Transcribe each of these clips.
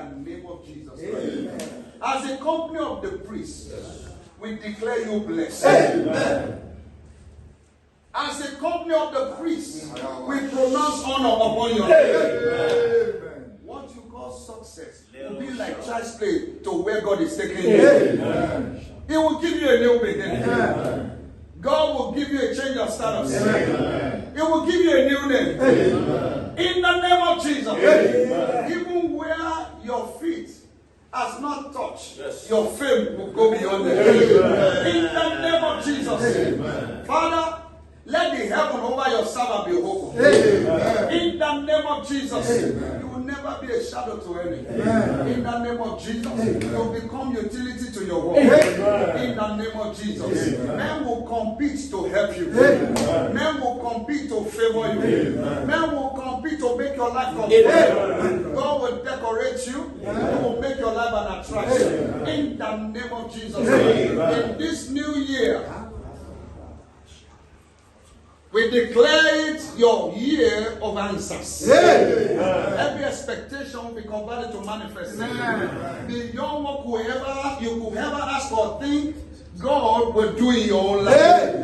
the name of Jesus Christ. As a company of the priests, we declare you blessed. Amen. As a company of the priests, we pronounce honor upon your head. What you call success will be like child's play to where God is taking you. He will give you a new beginning. God will give you a change of status. He will give you a new name. In the name of Jesus. Even where your feet has not touched, your fame will go beyond it. In the name of Jesus. Father, let the heaven over your servant be open. In the name of Jesus. You will never be a shadow to any. In the name of Jesus. You will become utility to your work. In the name of Jesus. Men will compete to help you. Men will compete to favor you. Men will compete to make your life comfortable. God will decorate you. He will make your life an attraction. In the name of Jesus. In this new year, we declare it your year of answers. Every expectation will be converted to manifestation. Beyond what you could ever ask or think, God will do in your own life.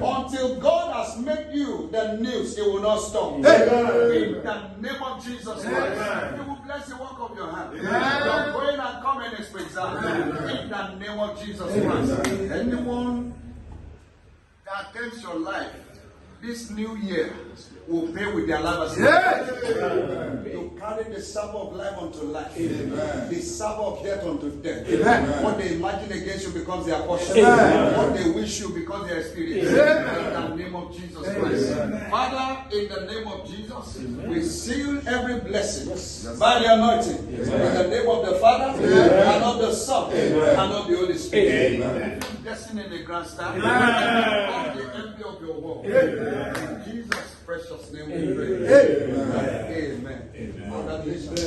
Until God has made you the news, it will not stop. In the name of Jesus Christ, He will bless the work of your hand. Your going and coming is preserved. In the name of Jesus Christ. Anyone that takes your life this new year will pay with their life as you carry the sabbath of life unto life, the sabbath of death unto death. What they imagine against you becomes their portion. What they wish you becomes their experience. In the name of Jesus Christ. Father, in the name of Jesus, we seal every blessing by the anointing. In the name of the Father, and of the Son, and of the Holy Spirit. Destiny in the grandstand, of the envy of your world. In Jesus' precious name we pray. Amen. Amen. Congratulations.